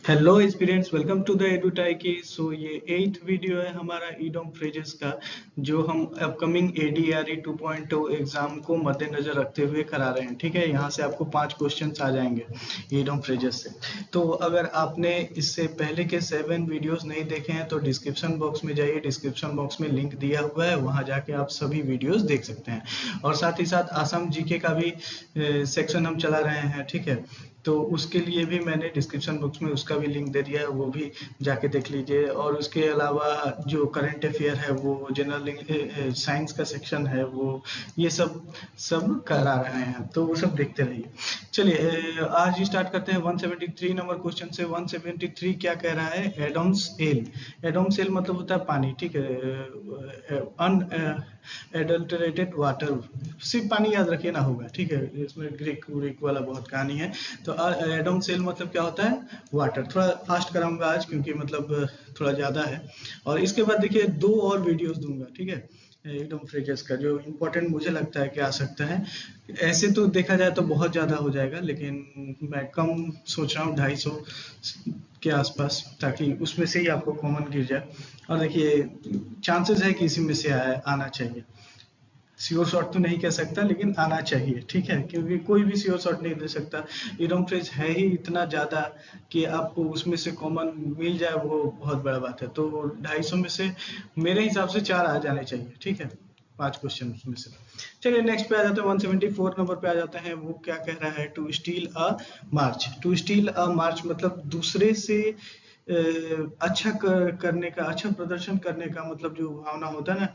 Hello students, welcome to the एडुटाइकी। So ये 8th video है हमारा ईडोम फ्रेजेस का, जो हम अपकमिंग एडीआरई 2.0 एग्जाम को मद्देनजर रखते हुए करा रहे हैं। ठीक है, यहाँ से आपको 5 क्वेश्चंस आ जाएंगे ईडोम फ्रेजेस से। तो अगर आपने इससे पहले के 7 वीडियोस नहीं देखे हैं तो डिस्क्रिप्शन बॉक्स में जाइए, डिस्क्रिप्शन बॉक्स में लिंक दिया हुआ है, वहाँ जाके आप सभी वीडियोस देख सकते हैं। और साथ ही साथ आसाम जीके का भी सेक्शन हम चला रहे हैं। ठीक है, तो उसके लिए भी मैंने डिस्क्रिप्शन बॉक्स में उसका भी लिंक दे दिया है, वो भी जाके देख लीजिए। और उसके अलावा जो करंट अफेयर है, वो जनरल साइंस का सेक्शन है, वो ये सब सब करा रहे हैं, तो वो सब देखते रहिए। चलिए आज स्टार्ट करते हैं 173 नंबर क्वेश्चन से। 173 क्या कह रहा है? Adams L. एडम्स एल मतलब होता है पानी। ठीक है, अनएडल्टरेटेड वाटर, सिर्फ पानी याद रखिए ना, होगा। ठीक है, इसमें ग्रीक व्रीक वाला बहुत कहानी है। तो एडम सेल मतलब क्या होता है? वाटर। थोड़ा फास्ट कराऊंगा आज क्योंकि मतलब थोड़ा ज़्यादा है। और इसके बाद देखिए 2 और वीडियोस दूंगा। ठीक है, एडम फ्रेजेस का जो इम्पोर्टेंट मुझे लगता है कि आ सकता है। ऐसे तो देखा जाए तो बहुत ज़्यादा हो जाएगा, लेकिन मैं कम सोच रहा हूँ, 250 के आसपास, ताकि उसमें से ही आपको कॉमन गिर जाए। और देखिए चांसेस है कि इसी में से आना चाहिए। श्योर शॉट तो नहीं कह सकता, लेकिन आना चाहिए। ठीक है, क्योंकि कोई भी श्योर शॉट नहीं दे सकता। इडोम फ्रेज है ही इतना ज्यादा कि आपको उसमें से कॉमन मिल जाए, वो बहुत बड़ा बात है। तो 250 में से मेरे हिसाब से 4 आ जाने चाहिए। ठीक है, 5 क्वेश्चन उसमें से। चलिए नेक्स्ट पे आ जाते हैं, 174 नंबर पे आ जाते हैं। वो क्या कह रहा है? To steal a march. To steal a march मतलब दूसरे से अच्छा करने का, अच्छा प्रदर्शन करने का मतलब जो भावना होता है ना,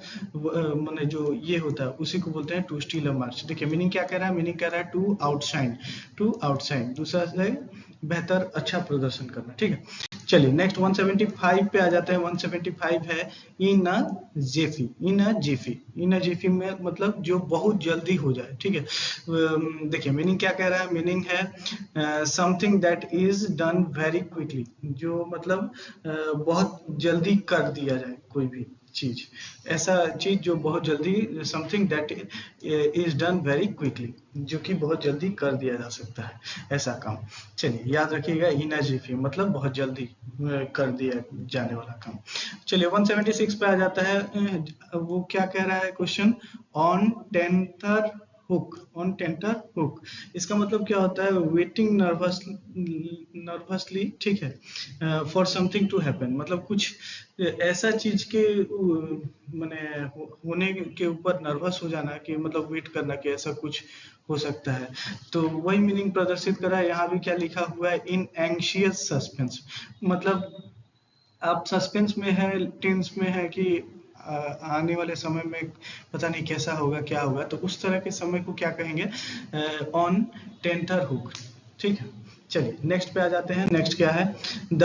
माने जो ये होता है, उसी को बोलते हैं टू स्टील अ मार्च। देखिए मीनिंग क्या कह रहा है? मीनिंग कह रहा है टू आउटशाइन। टू आउटशाइन, दूसरा से बेहतर, अच्छा प्रदर्शन करना। ठीक है, चलिए नेक्स्ट 175 पे आ जाते हैं। 175 है इन अ जेफी। इन अ जेफी, इन अ जेफी में मतलब जो बहुत जल्दी हो जाए। ठीक है, देखिए मीनिंग क्या कह रहा है? मीनिंग है something that is done very quickly, जो मतलब बहुत जल्दी कर दिया जाए कोई भी चीज। ऐसा चीज जो बहुत जल्दी, something that is done very quickly, जो कि बहुत जल्दी कर दिया जा सकता है, ऐसा काम। चलिए याद रखिएगा, इनर्जी मतलब बहुत जल्दी कर दिया जाने वाला काम। चलिए 176 पे आ जाता है। वो क्या कह रहा है question? On tenter hook. On tenter hook, इसका मतलब क्या होता है? Waiting nervously. ठीक है, फॉर समथिंग टू हैपन, मतलब कुछ ऐसा चीज के माने होने के ऊपर नर्वस हो जाना, कि मतलब वेट करना कि ऐसा कुछ हो सकता है। तो वही मीनिंग प्रदर्शित करा है। यहाँ भी क्या लिखा हुआ है? इन एंग्शियस सस्पेंस, मतलब आप सस्पेंस में है, टेंस में है कि आने वाले समय में पता नहीं कैसा होगा, क्या होगा। तो उस तरह के समय को क्या कहेंगे? On tenter hook. ठीक है, चलिए नेक्स्ट पे आ जाते हैं। नेक्स्ट क्या है? द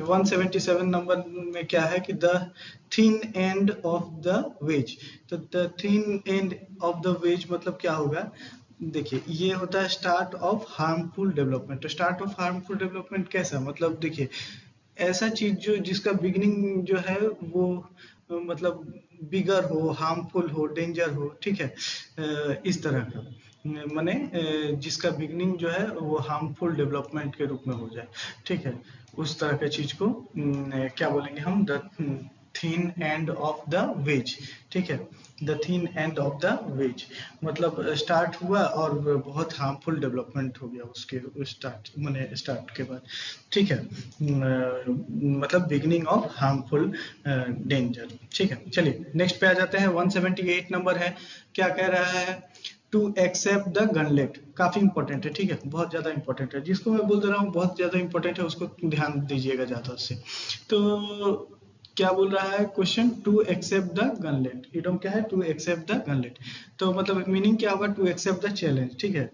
177 नंबर में क्या है कि the thin end of the wedge. तो the thin end of the wedge मतलब क्या होगा? देखिए ये होता है स्टार्ट ऑफ हार्मफुल डेवलपमेंट। तो स्टार्ट ऑफ हार्मफुल डेवलपमेंट कैसा मतलब? देखिए ऐसा चीज जो जिसका बिगिनिंग जो है वो मतलब बिगर हो, हार्मफुल हो, डेंजर हो। ठीक है, इस तरह का माने जिसका बिगिनिंग जो है वो हार्मफुल डेवलपमेंट के रूप में हो जाए। ठीक है, उस तरह के चीज को क्या बोलेंगे हम? The thin and of the veg. ठीक है, the thin and of the wedge मतलब स्टार्ट हुआ और बहुत हार्मफुल डेवलपमेंट हो गया उसके स्टार्ट, माने स्टार्ट के बाद। ठीक है, मतलब बिगिनिंग ऑफ हार्मफुल डेंजर। ठीक है, चलिए नेक्स्ट पे आ जाते हैं। 178 नंबर है। क्या कह रहा है? To accept the gauntlet. काफी इंपॉर्टेंट है। ठीक है, बहुत ज्यादा इंपॉर्टेंट है। जिसको मैं बोल दे रहा हूँ बहुत ज्यादा इंपॉर्टेंट है, उसको ध्यान दीजिएगा ज्यादा से। तो क्या बोल रहा है question? To accept the gauntlet. Idiom क्या है? To accept the gauntlet. तो मतलब मीनिंग क्या होगा? To accept the challenge. ठीक है,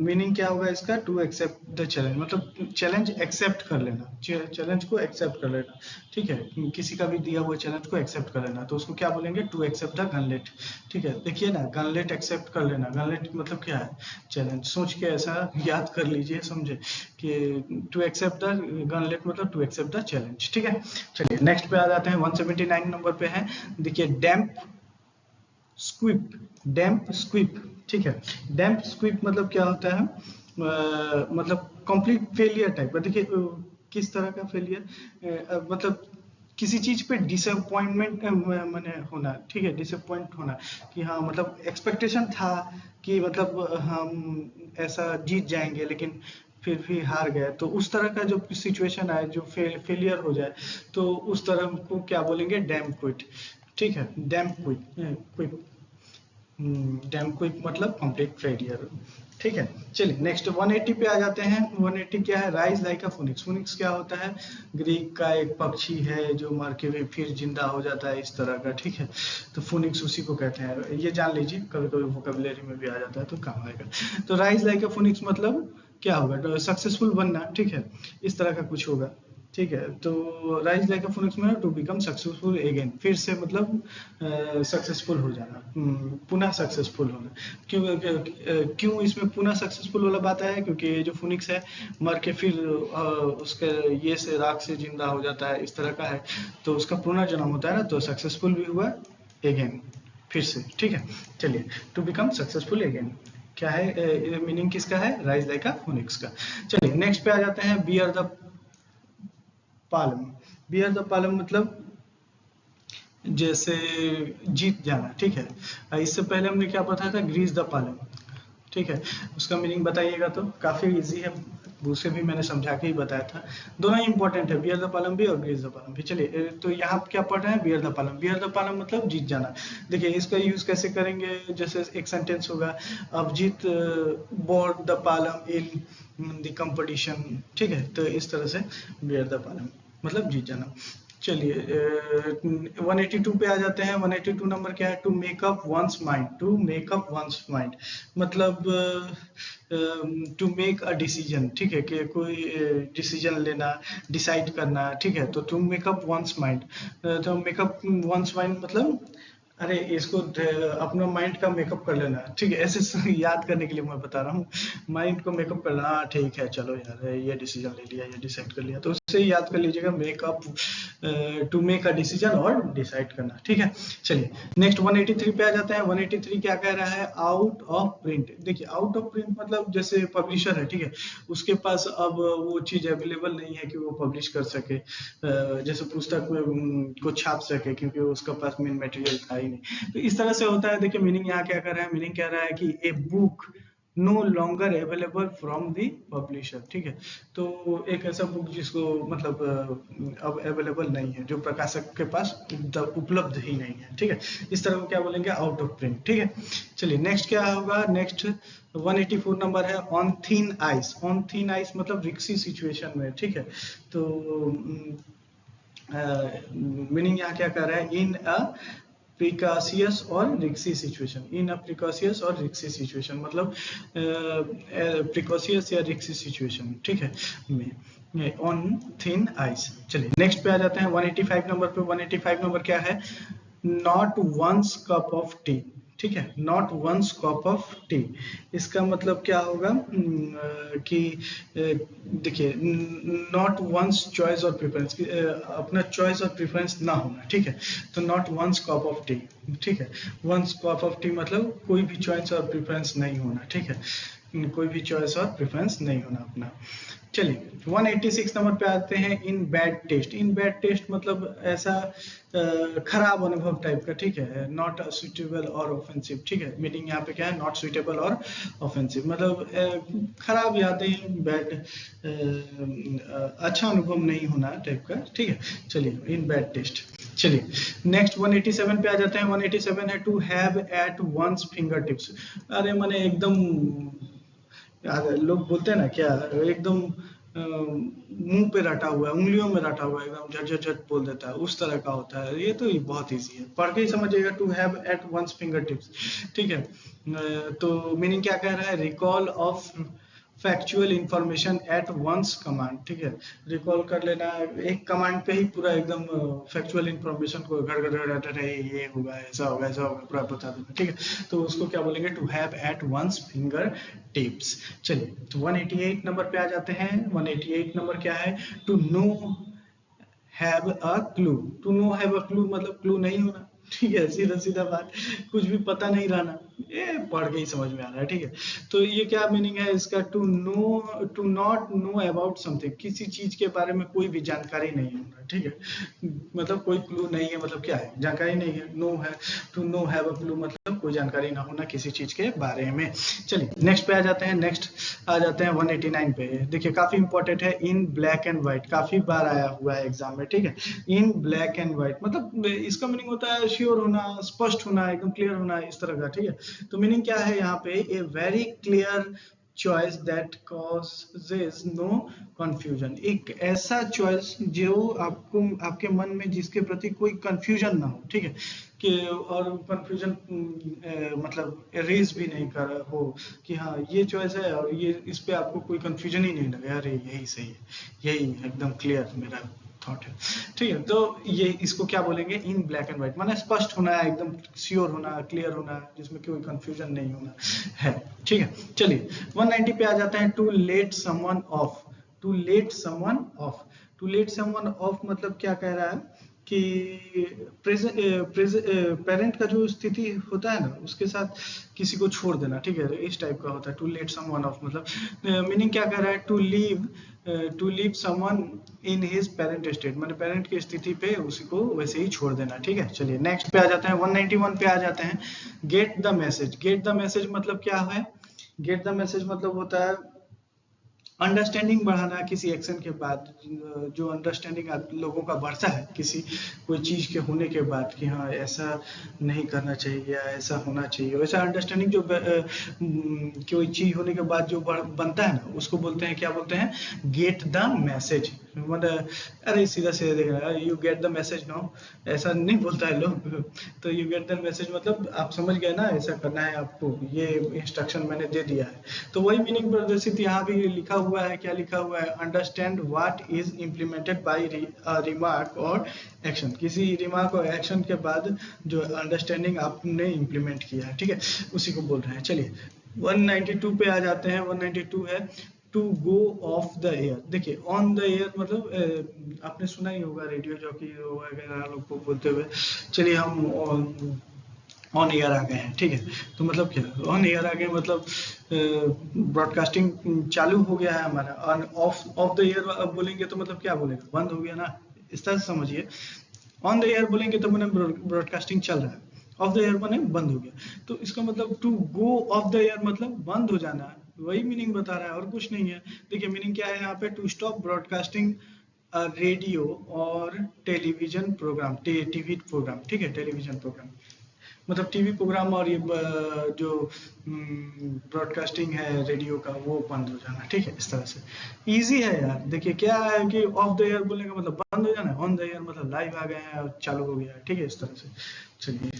मीनिंग क्या होगा इसका? टू एक्सेप्ट द चैलेंज मतलब चैलेंज एक्सेप्ट कर लेना, चैलेंज को एक्सेप्ट कर लेना। ठीक है, किसी का भी दिया हुआ चैलेंज को एक्सेप्ट कर लेना, तो उसको क्या बोलेंगे? To accept the gauntlet. ठीक है, देखिए ना, गनलेट एक्सेप्ट कर लेना, गनलेट मतलब क्या है? चैलेंज। सोच के ऐसा याद कर लीजिए, समझे कि टू एक्सेप्ट द गनलेट मतलब टू एक्सेप्ट द चैलेंज। ठीक है, चलिए नेक्स्ट पे आ जाते हैं। 179 नंबर पे है। देखिए डैम्प स्क्विप। डैम्प स्क्विप। ठीक है, डैम्प स्क्विप मतलब क्या होता है? मतलब कंप्लीट फेलियर टाइप का। देखिए किस तरह का फेलियर, मतलब किसी चीज पे डिसअपॉइंटमेंट मैंने होना, ठीक है, डिसअपॉइंट होना कि हाँ मतलब एक्सपेक्टेशन था कि मतलब हम ऐसा जीत जाएंगे लेकिन फिर भी हार गए, तो उस तरह का जो सिचुएशन आए, जो फेलियर हो जाए, तो उस तरह को क्या बोलेंगे, डैम क्विट। ठीक है, dam quit, quit, dam quick मतलब कंप्लीट फेलियर। ठीक है, चलिए नेक्स्ट 180 पे आ जाते हैं। 180 क्या है, राइज लाइक अ फोनिक्स। फोनिक्स क्या होता है, ग्रीक का एक पक्षी है जो मर के भी फिर जिंदा हो जाता है, इस तरह का। ठीक है, तो फोनिक्स उसी को कहते हैं, ये जान लीजिए, कभी कभी वोकेबुलरी में भी आ जाता है तो काम आएगा। तो राइज लाइक अ फोनिक्स मतलब क्या होगा, सक्सेसफुल बनना। ठीक है, इस तरह का कुछ होगा। ठीक है, तो राइज लाइक अ फोनिक्स में टू बिकम सक्सेसफुल अगेन, फिर से मतलब सक्सेसफुल हो जाना, पुनः सक्सेसफुल होना। क्यों इसमें पुनः सक्सेसफुल वाला बात है, क्योंकि ये जो फोनिक्स है मर के फिर उसके ये से राख से जिंदा हो जाता है, इस तरह का है, तो उसका पुनर्जन्म होता है ना, तो सक्सेसफुल भी हुआ अगेन, फिर से। ठीक है, चलिए, टू बिकम सक्सेसफुल अगेन क्या है, मीनिंग किसका है, राइज लाइक अ फोनिक्स का। चलिए नेक्स्ट पे आ जाते हैं, bear the Palam. Bear the Palam मतलब जैसे जीत जाना। ठीक है, इससे पहले हमने क्या पढ़ा था, ग्रीस द पालम। ठीक है, उसका मीनिंग बताइएगा, तो काफी इजी है, उसे भी मैंने समझा के ही बताया था। दोनों ही इंपॉर्टेंट है, बियर द पालम भी और ग्रीस द पालम भी। चलिए तो यहाँ क्या पढ़ रहे हैं, bear the Palam. Bear the Palam मतलब जीत जाना। देखिए इसका यूज कैसे करेंगे, जैसे एक सेंटेंस होगा, Abhijit bored the palm in the competition. ठीक है, तो इस तरह से बियर द पालम मतलब जीत जाना। चलिए 182 पे आ जाते हैं। 182 नंबर क्या है, to make up one's mind. To make up one's mind मतलब टू मेक अ डिसीजन। ठीक है, कि कोई डिसीजन लेना, डिसाइड करना। ठीक है, तो टू मेकअप वंस माइंड, तो मेकअप वंस माइंड मतलब अरे इसको अपना माइंड का मेकअप कर लेना। ठीक है, ऐसे याद करने के लिए मैं बता रहा हूँ, माइंड को मेकअप करना। हाँ ठीक है, चलो यार ये डिसीजन ले लिया, ये डिसाइड कर लिया, तो उससे याद कर लीजिएगा, make up, to make a decision और डिसाइड करना। ठीक है, चलिए नेक्स्ट 183 पे आ जाते हैं। 183 क्या कह रहा है, आउट ऑफ प्रिंट। देखिए आउट ऑफ प्रिंट मतलब जैसे पब्लिशर है, ठीक है, उसके पास अब वो चीज अवेलेबल नहीं है कि वो पब्लिश कर सके, जैसे पुस्तक को छाप सके, क्योंकि उसका पास मेन मटेरियल था ही नहीं। तो इस तरह से होता है। देखिए मीनिंग यहाँ क्या कर रहा है, मीनिंग कह रहा है कि a book no longer available from the publisher. ठीक है, तो एक ऐसा बुक जिसको मतलब अब अवेलेबल नहीं है, जो प्रकाशक के पास उपलब्ध ही नहीं है। ठीक है, इस तरह को क्या बोलेंगे, आउट ऑफ प्रिंट। ठीक है, चलिए नेक्स्ट क्या होगा, नेक्स्ट 184 नंबर है, on thin ice. On thin ice मतलब रिक्सी सिचुएशन में। ठीक है, तो मीनिंग यहाँ क्या कर रहा है, इन अ प्रिकॉशियस और रिक्सी सिचुएशन। इन अ प्रिकॉशियस और रिक्सी सिचुएशन मतलब प्रिकॉशियस या रिक्सी सिचुएशन। ठीक है, में ऑन थिन आइस। चलिए नेक्स्ट पे आ जाते हैं 185 नंबर पे। 185 नंबर क्या है, not one's cup of tea. ठीक है, not one's cup of tea, इसका मतलब क्या होगा कि देखिए नॉट वंस चॉइस और प्रेफरेंस, अपना चॉइस और प्रेफरेंस ना होना। ठीक है, तो not one's cup of tea. ठीक है, वंस कप ऑफ टी मतलब कोई भी चॉइस और प्रेफरेंस नहीं होना। ठीक है, कोई भी चॉइस और प्रेफरेंस नहीं होना अपना। चलिए 186 नंबर पे आते हैं, इन बैड टेस्ट। इन बैड टेस्ट मतलब ऐसा खराब अनुभव टाइप का। ठीक है, नॉट सुटेबल और ऑफेंसिव। ठीक है, मीनिंग यहाँ पे क्या है, नॉट सुटेबल और ऑफेंसिव मतलब खराब यादें, बैड, अच्छा अनुभव नहीं होना टाइप का। ठीक है, चलिए इन बैड टेस्ट। चलिए नेक्स्ट 187 पे आ जाते हैं। 187 है, to have at one's finger tips. अरे मैंने एकदम यार, लोग बोलते हैं ना क्या, एकदम मुंह पे रटा हुआ है, उंगलियों में रटा हुआ है, एकदम झट झट झट बोल देता है, उस तरह का होता है। ये बहुत इजी है, पढ़ के ही समझिएगा, to have at one's finger tips. ठीक है, तो मीनिंग क्या कह रहा है, recall of factual information at one's command. ठीक है, रिकॉल कर लेना, एक कमांड पे ही पूरा एकदम फैक्चुअल इंफॉर्मेशन को घड़ घड़ घड़ घड़ ये होगा, ऐसा होगा, ऐसा होगा, पूरा बता देना। ठीक है, तो उसको क्या बोलेंगे, to have at one's finger tips. चलिए तो 188 नंबर पे आ जाते हैं। 188 नंबर क्या है, to no have a clue. To no have a clue मतलब क्लू नहीं होना। ठीक है, सीधा सीधा बात, कुछ भी पता नहीं रहना। ये पढ़ के ही समझ में आ रहा है, ठीक है। तो ये क्या मीनिंग है इसका, to know, to not know about something, किसी चीज के बारे में कोई भी जानकारी नहीं होना, ठीक है। मतलब कोई क्लू नहीं है, मतलब क्या है, जानकारी नहीं है। नो है, to no have a clue मतलब कोई जानकारी ना होना किसी चीज के बारे में। चलिए नेक्स्ट पे आ जाते हैं। नेक्स्ट आ जाते हैं 189 पे। देखिए काफी इंपॉर्टेंट है, इन ब्लैक एंड व्हाइट, काफी बार आया हुआ है एग्जाम में, ठीक है। इन ब्लैक एंड व्हाइट मतलब इसका मीनिंग होता है श्योर होना, स्पष्ट होना, एकदम क्लियर होना, इस तरह का, ठीक है। तो मीनिंग क्या है यहाँ पे, a very clear choice that causes no confusion, एक ऐसा चॉइस जो आपको, आपके मन में जिसके प्रति कोई कंफ्यूजन ना हो, ठीक है। कि और कंफ्यूजन मतलब एरेज भी नहीं कर हो कि हाँ ये चॉइस है और ये इस पे आपको कोई कंफ्यूजन ही नहीं लगे, अरे यही सही है, यही एकदम क्लियर मेरा थॉट है, ठीक है। तो ये इसको क्या बोलेंगे, इन ब्लैक एंड व्हाइट, माने स्पष्ट होना है, एकदम श्योर होना, क्लियर होना, जिसमें कोई कंफ्यूजन नहीं होना है, ठीक है। चलिए 190 पे आ जाते हैं, to let someone off, to let someone off, to let someone off मतलब क्या कह रहा है कि पेरेंट का जो स्थिति होता है ना, उसके साथ किसी को छोड़ देना, ठीक है, इस टाइप का होता है टू लेट समवन ऑफ। मतलब मीनिंग क्या कह रहा है, to leave someone in his parent state, मतलब पेरेंट की स्थिति पे उसी को वैसे ही छोड़ देना, ठीक है। चलिए नेक्स्ट पे आ जाते हैं, 191 पे आ जाते हैं। Gate the message, gate the message मतलब क्या है, गेट द मैसेज मतलब होता है अंडरस्टैंडिंग बढ़ाना किसी एक्शन के बाद, जो अंडरस्टैंडिंग लोगों का बढ़ता है किसी कोई चीज के होने के बाद कि हाँ ऐसा नहीं करना चाहिए या ऐसा होना चाहिए, वैसा अंडरस्टैंडिंग जो कोई चीज होने के बाद जो बनता है ना, उसको बोलते हैं, क्या बोलते हैं, गेट द मैसेज। मतलब अरे सीधा सीधा देख रहा है, you get the message no, ऐसा नहीं बोलता है लोग। तो यू गेट द मैसेज मतलब आप समझ गए ना, ऐसा करना है आपको, ये इंस्ट्रक्शन मैंने दे दिया है। तो वही मीनिंग प्रदर्शित यहाँ भी लिखा हुआ है, क्या लिखा हुआ है, understand what is implemented by remark और एक्शन, किसी रिमार्क और एक्शन के बाद जो अंडरस्टैंडिंग आपने इम्प्लीमेंट किया है, ठीक है, उसी को बोल रहे हैं। चलिए 192 पे आ जाते हैं। 192 है to go off the air. देखिए ऑन द एयर मतलब आपने सुना ही होगा रेडियो जॉकी वगैरह लोग को बोलते हुए, चलिए हम ऑन एयर आ गए हैं, ठीक है। तो मतलब क्या ऑन एयर आ गए, मतलब ब्रॉडकास्टिंग चालू हो गया है हमारा। और ऑफ ऑफ द एयर बोलेंगे तो मतलब क्या बोलेगा, बंद हो गया ना, इस तरह से समझिए। ऑन द एयर बोलेंगे तो मैंने ब्रॉडकास्टिंग चल रहा है, ऑफ द एयर माने बंद हो गया। तो इसका मतलब to go off the air मतलब बंद हो जाना, वही मीनिंग बता रहा है और कुछ नहीं है। देखिए मीनिंग क्या है यहाँ पे, टू स्टॉप ब्रॉडकास्टिंग रेडियो और टेलीविजन प्रोग्राम, टीवी प्रोग्राम, ठीक है, टेलीविजन प्रोग्राम मतलब टीवी प्रोग्राम, और ये जो ब्रॉडकास्टिंग है रेडियो का वो बंद हो जाना, ठीक है, इस तरह से। इजी है यार, देखिए क्या है कि ऑफ द एयर बोलने का मतलब बंद हो जाना है, ऑन द एयर मतलब लाइव आ गए हैं और चालू हो गया है, ठीक है, इस तरह से। चलिए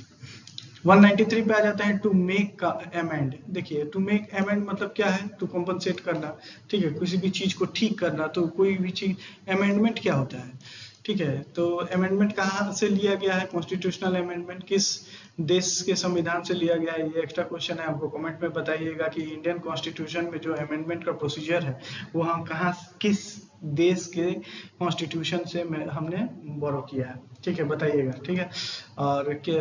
193 पे आ जाते हैं, टू मेक का अमेंड। देखिए टू मेक अमेंड मतलब क्या है, टू कॉम्पनसेट करना, ठीक है, किसी भी चीज को ठीक करना। तो कोई भी चीज, अमेंडमेंट क्या होता है, ठीक है। तो अमेंडमेंट कहाँ से लिया गया है, कॉन्स्टिट्यूशनल अमेंडमेंट किस देश के संविधान से लिया गया है, ये एक्स्ट्रा क्वेश्चन है, हमको कमेंट में बताइएगा कि इंडियन कॉन्स्टिट्यूशन में जो अमेंडमेंट का प्रोसीजर है वो हम कहाँ, किस देश के कॉन्स्टिट्यूशन से हमने बोरो किया है, ठीक है, बताइएगा, ठीक है। और के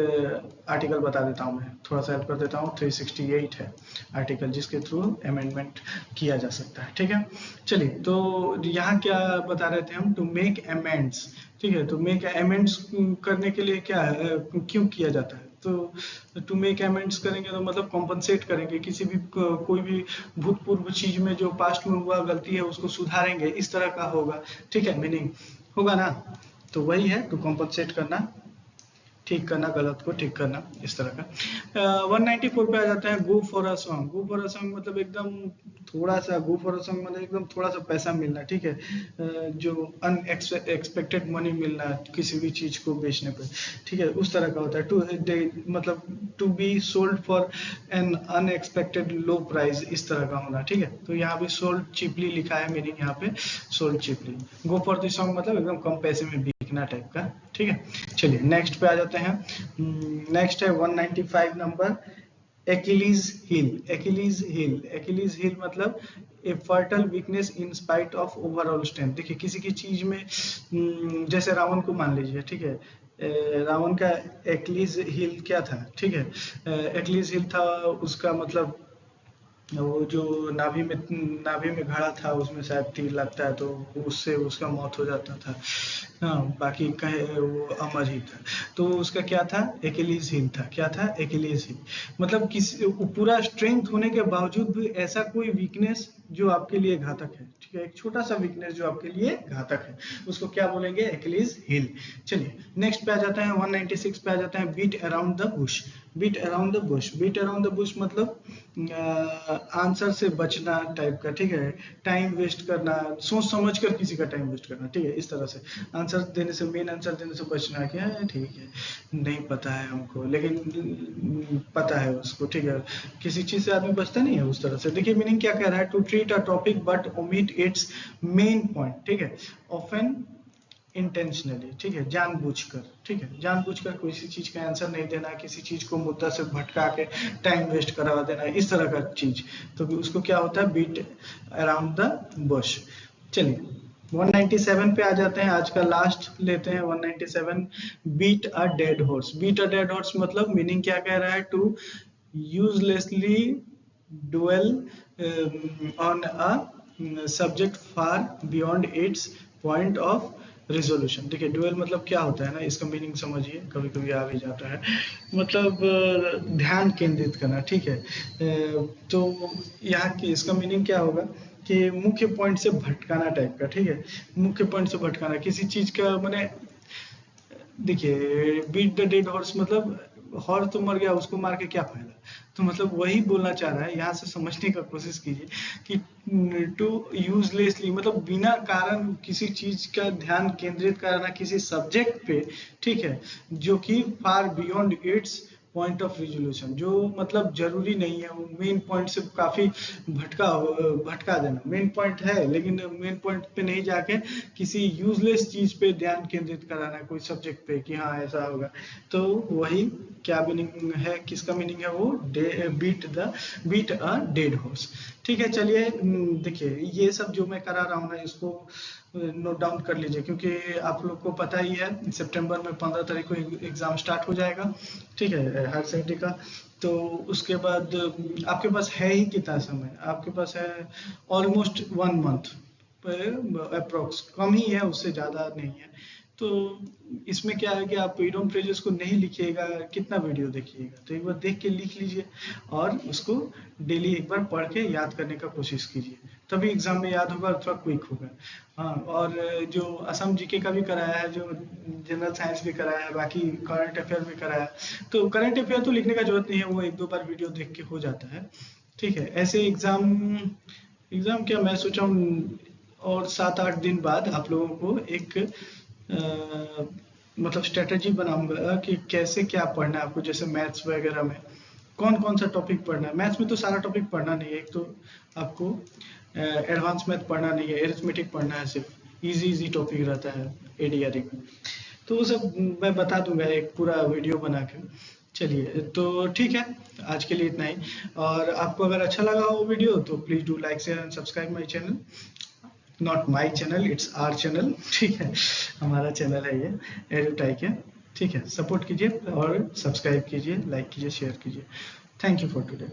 आर्टिकल बता देता हूँ, मैं थोड़ा सा हेल्प कर देता हूँ, 368 है आर्टिकल जिसके थ्रू अमेंडमेंट किया जा सकता है, ठीक है। चलिए तो यहाँ क्या बता रहे थे हम, टू मेक अमेंड्स, ठीक है। तो मेक अमेंड्स करने के लिए क्या है, क्यों किया जाता है, तो टू मेक अमेंड्स करेंगे तो मतलब कॉम्पनसेट करेंगे, किसी भी कोई भी भूतपूर्व चीज में जो पास्ट में हुआ गलती है उसको सुधारेंगे, इस तरह का होगा, ठीक है, मीनिंग होगा ना। तो वही है टू कॉम्पनसेट करना, ठीक करना, गलत को ठीक करना, इस तरह का। 194 पे आ जाता है, go for a song. Go for a song मतलब एकदम थोड़ा सा, गो फॉर अ सॉन्ग मतलब एकदम थोड़ा सा पैसा मिलना, ठीक है, जो अनएक्सपेक्टेड मनी मिलना किसी भी चीज को बेचने पर, ठीक है, उस तरह का होता है। टू मतलब to be sold for an unexpected low price, इस तरह का होना, ठीक है। तो यहाँ भी सोल्ड चीपली लिखा है, मीनिंग यहाँ पे sold cheaply. Go for the song मतलब एकदम कम पैसे में बिकना टाइप का, ठीक है। चलिए नेक्स्ट पे आ जाते हैं। नेक्स्ट है 195 number, Achilles heel. Achilles heel, Achilles heel मतलब a fatal weakness in spite of overall strength. देखिए किसी की चीज में जैसे रावण को मान लीजिए, ठीक है, रावण का एक्लीज हिल क्या था, ठीक है। एक्लीज हिल था उसका मतलब वो जो नाभि में घड़ा था उसमें शायद तीर लगता है तो उससे उसका मौत हो जाता था। हाँ, बाकी कहे वो अमर ही था। तो उसका क्या था, एकिलीज हील था। क्या था, एकिलीज हील। मतलब पूरा स्ट्रेंथ होने के बावजूद भी ऐसा कोई वीकनेस जो आपके लिए घातक है, ठीक है। एक छोटा सा वीकनेस जो आपके लिए घातक है, उसको क्या बोलेंगे, एकिलीज हील। चलिए नेक्स्ट पे आ जाते हैं, 196 पे आ जाते हैं, beat around the bush. Beat around the bush, beat around the bush मतलब आंसर से बचना टाइप का, ठीक है। टाइम वेस्ट करना, सोच समझ कर किसी का टाइम वेस्ट करना, ठीक है, इस तरह से आंसर देने से, मेन आंसर देने से बचना। क्या है, ठीक है, नहीं पता है हमको लेकिन पता है उसको, ठीक है। किसी चीज से आदमी बचता नहीं है उस तरह से। देखिए मीनिंग क्या कह रहा है, to treat a topic but omit its main point, ठीक है। ऑफन इंटेंशनली, ठीक है, जानबूझकर, ठीक है, जानबूझकर किसी चीज का आंसर नहीं देना, किसी चीज को मुद्दा से भटका के टाइम वेस्ट करवा देना, इस तरह का चीज, तो उसको क्या होता है, बीट अराउंड द बुश। चलिए 197 पे आ जाते हैं, आज का लास्ट लेते हैं 197, beat a dead horse. Beat a dead horse मतलब मीनिंग क्या कह रहा है, to uselessly dwell on a subject far beyond its point of resolution. देखिए ड्यूअल मतलब क्या होता है ना, इसका मीनिंग समझिए, कभी कभी आ भी जाता है। मतलब ध्यान केंद्रित करना, ठीक है। तो यहाँ की इसका मीनिंग क्या होगा कि मुख्य पॉइंट से भटकाना टाइप का, ठीक है। मुख्य पॉइंट से भटकाना किसी चीज का, मैंने देखिए बीट द डेड हॉर्स मतलब हॉर्स तो मर गया, उसको मार के क्या फायदा। तो मतलब वही बोलना चाह रहा है, यहाँ से समझने का कोशिश कीजिए कि टू यूजलेसली मतलब बिना कारण किसी चीज का ध्यान केंद्रित करना किसी सब्जेक्ट पे, ठीक है, जो कि far beyond it's point of resolution, जो मतलब जरूरी नहीं है, वो मेन पॉइंट से काफी भटका देना। मेन पॉइंट है लेकिन मेन पॉइंट पे नहीं जाके किसी यूजलेस चीज पे ध्यान केंद्रित कराना, कोई सब्जेक्ट पे कि हाँ ऐसा होगा। तो वही क्या मीनिंग है, किसका मीनिंग है वो, बीट अ डेड हॉर्स, ठीक है। चलिए देखिए ये सब जो मैं करा रहा हूँ ना, इसको नोट डाउन कर लीजिए, क्योंकि आप लोग को पता ही है सितंबर में 15 तारीख को एग्जाम स्टार्ट हो जाएगा, ठीक है, हायर सेकेंडरी का। तो उसके बाद आपके पास है ही कितना समय, आपके पास है ऑलमोस्ट 1 मंथ अप्रोक्स, कम ही है, उससे ज़्यादा नहीं है। तो इसमें क्या है कि आप फ्रीडम फ्रेजेस को नहीं लिखिएगा, कितना वीडियो देखिएगा, तो एक बार देख के लिख लीजिए और उसको डेली एक बार पढ़ के याद करने का कोशिश कीजिए, तभी एग्जाम में याद होगा, थोड़ा क्विक होगा। हाँ, और जो असम जीके का भी कराया है, जो जनरल साइंस भी कराया है, बाकी करंट अफेयर भी कराया है। तो करंट अफेयर तो लिखने का जरूरत नहीं है, वो 1-2 बार वीडियो देख के हो जाता है, ठीक है। ऐसे एग्जाम एग्जाम क्या, मैं सोचा हूँ और 7-8 दिन बाद आप लोगों को एक मतलब स्ट्रेटजी बनाऊंगा कि कैसे क्या पढ़ना है आपको। जैसे मैथ्स वगैरह में कौन कौन सा टॉपिक पढ़ना है, मैथ्स में तो सारा टॉपिक पढ़ना नहीं है, एक तो आपको एडवांस मैथ पढ़ना नहीं है, एरिथमेटिक पढ़ना है, सिर्फ इजी इजी टॉपिक रहता है एडीआरई में। तो वो सब मैं बता दूंगा एक पूरा वीडियो बना के। चलिए तो ठीक है, आज के लिए इतना ही। और आपको अगर अच्छा लगा हो वीडियो तो please do like share and subscribe my channel, not my channel, it's our channel, ठीक है, हमारा चैनल है ये एडुटाइक है, ठीक है। सपोर्ट कीजिए और सब्सक्राइब कीजिए, लाइक कीजिए, शेयर कीजिए। Thank you for today.